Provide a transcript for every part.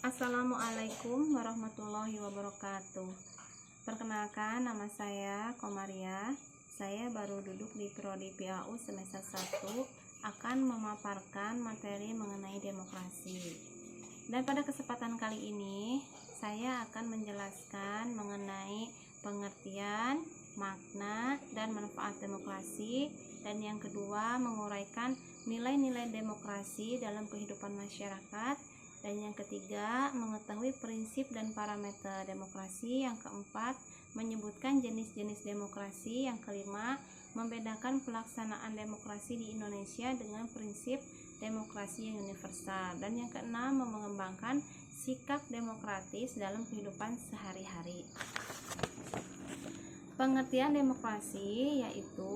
Assalamualaikum warahmatullahi wabarakatuh. Perkenalkan, nama saya Komaria. Saya baru duduk di Prodi PAU semester 1, akan memaparkan materi mengenai demokrasi. Dan pada kesempatan kali ini, saya akan menjelaskan mengenai pengertian, makna, dan manfaat demokrasi. Dan yang kedua, menguraikan nilai-nilai demokrasi dalam kehidupan masyarakat. Dan yang ketiga, mengetahui prinsip dan parameter demokrasi. Yang keempat, menyebutkan jenis-jenis demokrasi. Yang kelima, membedakan pelaksanaan demokrasi di Indonesia dengan prinsip demokrasi yang universal. Dan yang keenam, mengembangkan sikap demokratis dalam kehidupan sehari-hari. Pengertian demokrasi yaitu: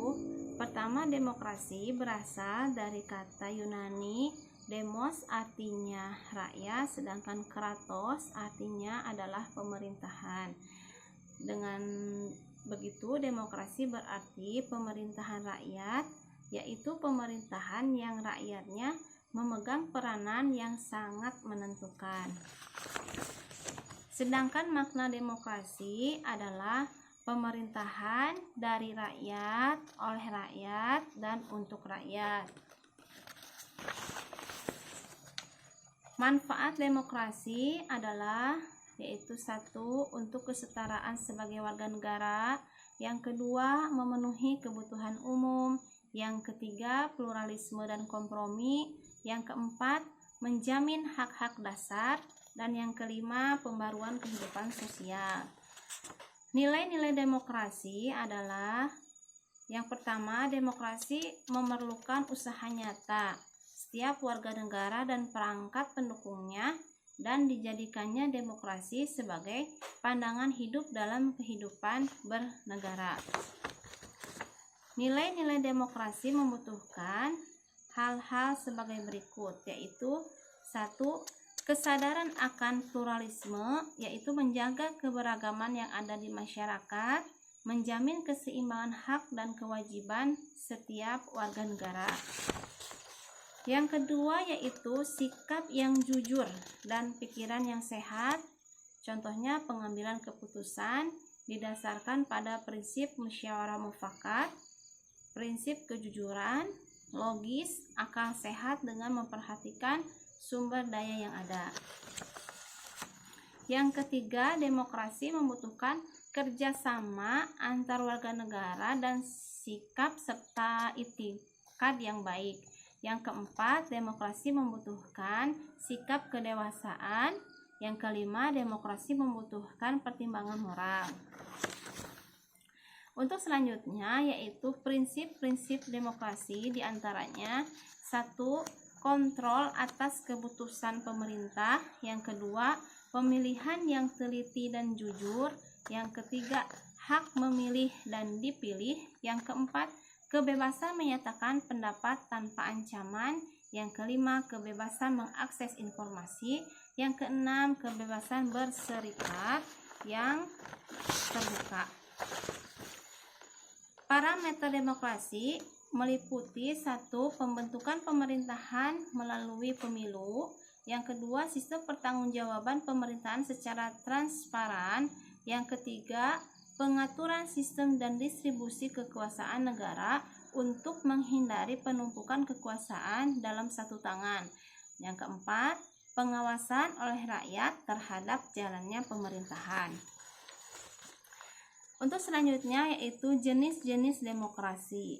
pertama, demokrasi berasal dari kata Yunani demos, artinya rakyat, sedangkan kratos artinya adalah pemerintahan. Dengan begitu, demokrasi berarti pemerintahan rakyat, yaitu pemerintahan yang rakyatnya memegang peranan yang sangat menentukan. Sedangkan makna demokrasi adalah pemerintahan dari rakyat, oleh rakyat, dan untuk rakyat. Manfaat demokrasi adalah yaitu: satu, untuk kesetaraan sebagai warga negara. Yang kedua, memenuhi kebutuhan umum. Yang ketiga, pluralisme dan kompromi. Yang keempat, menjamin hak-hak dasar. Dan yang kelima, pembaruan kehidupan sosial. Nilai-nilai demokrasi adalah: yang pertama, demokrasi memerlukan usaha nyata setiap warga negara dan perangkat pendukungnya, dan dijadikannya demokrasi sebagai pandangan hidup dalam kehidupan bernegara. Nilai-nilai demokrasi membutuhkan hal-hal sebagai berikut, yaitu: satu, kesadaran akan pluralisme, yaitu menjaga keberagaman yang ada di masyarakat, menjamin keseimbangan hak dan kewajiban setiap warga negara. Yang kedua yaitu sikap yang jujur dan pikiran yang sehat. Contohnya, pengambilan keputusan didasarkan pada prinsip musyawarah mufakat, prinsip kejujuran, logis, akal sehat dengan memperhatikan sumber daya yang ada. Yang ketiga, demokrasi membutuhkan kerjasama antar warga negara dan sikap serta itikad yang baik. Yang keempat, demokrasi membutuhkan sikap kedewasaan. Yang kelima, demokrasi membutuhkan pertimbangan moral. Untuk selanjutnya yaitu prinsip-prinsip demokrasi, diantaranya: satu, kontrol atas keputusan pemerintah. Yang kedua, pemilihan yang teliti dan jujur. Yang ketiga, hak memilih dan dipilih. Yang keempat, kebebasan menyatakan pendapat tanpa ancaman. Yang kelima, kebebasan mengakses informasi. Yang keenam, kebebasan berserikat yang terbuka. Parameter demokrasi meliputi: satu, pembentukan pemerintahan melalui pemilu. Yang kedua, sistem pertanggungjawaban pemerintahan secara transparan. Yang ketiga, pengaturan sistem dan distribusi kekuasaan negara untuk menghindari penumpukan kekuasaan dalam satu tangan. Yang keempat, pengawasan oleh rakyat terhadap jalannya pemerintahan. Untuk selanjutnya yaitu jenis-jenis demokrasi.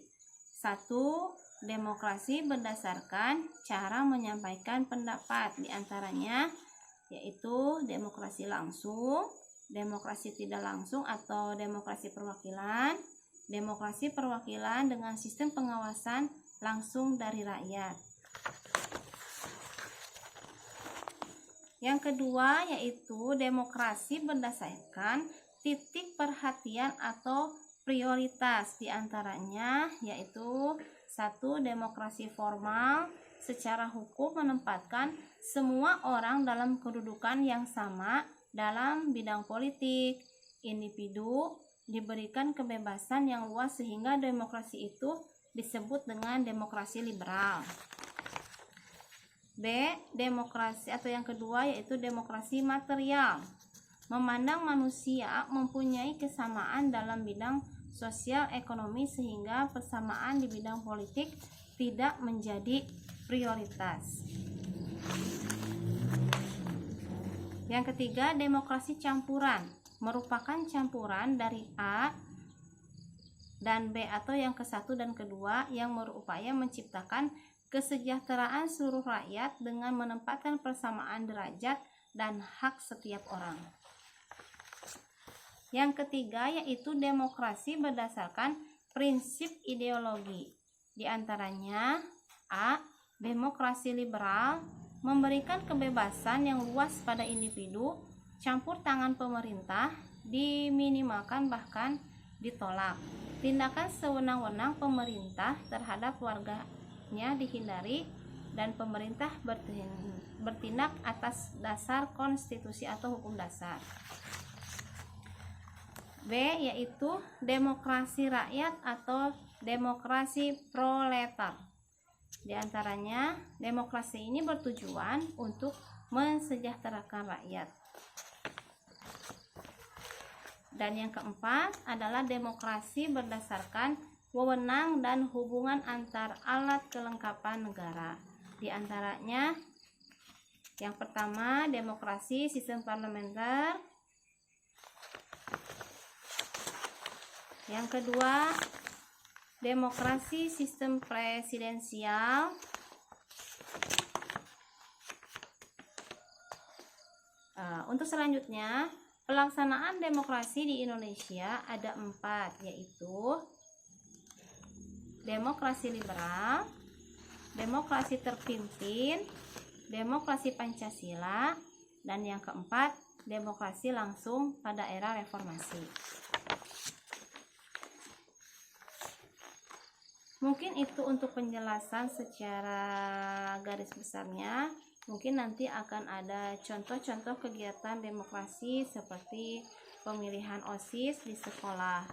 Satu, demokrasi berdasarkan cara menyampaikan pendapat. Diantaranya yaitu demokrasi langsung, demokrasi tidak langsung atau demokrasi perwakilan, demokrasi perwakilan dengan sistem pengawasan langsung dari rakyat. Yang kedua yaitu demokrasi berdasarkan titik perhatian atau prioritas. Diantaranya yaitu: satu, demokrasi formal, secara hukum menempatkan semua orang dalam kedudukan yang sama dalam bidang politik. Individu diberikan kebebasan yang luas sehingga demokrasi itu disebut dengan demokrasi liberal. B. Demokrasi atau yang kedua yaitu demokrasi material. Memandang manusia mempunyai kesamaan dalam bidang sosial ekonomi sehingga persamaan di bidang politik tidak menjadi prioritas. Yang ketiga, demokrasi campuran. Merupakan campuran dari A dan B atau yang ke-1 dan kedua yang berupaya menciptakan kesejahteraan seluruh rakyat dengan menempatkan persamaan derajat dan hak setiap orang. Yang ketiga yaitu demokrasi berdasarkan prinsip ideologi. Di antaranya A. Demokrasi liberal memberikan kebebasan yang luas pada individu, campur tangan pemerintah diminimalkan bahkan ditolak. Tindakan sewenang-wenang pemerintah terhadap warganya dihindari dan pemerintah bertindak atas dasar konstitusi atau hukum dasar. B. Yaitu demokrasi rakyat atau demokrasi proletar. Di antaranya, demokrasi ini bertujuan untuk mensejahterakan rakyat. Dan yang keempat adalah demokrasi berdasarkan wewenang dan hubungan antar alat kelengkapan negara. Di antaranya, yang pertama, demokrasi sistem parlementer. Yang kedua, demokrasi sistem presidensial. Untuk selanjutnya, pelaksanaan demokrasi di Indonesia ada 4, yaitu demokrasi liberal, demokrasi terpimpin, demokrasi Pancasila, dan yang keempat, demokrasi langsung pada era reformasi. Mungkin itu untuk penjelasan secara garis besarnya. Mungkin nanti akan ada contoh-contoh kegiatan demokrasi seperti pemilihan OSIS di sekolah.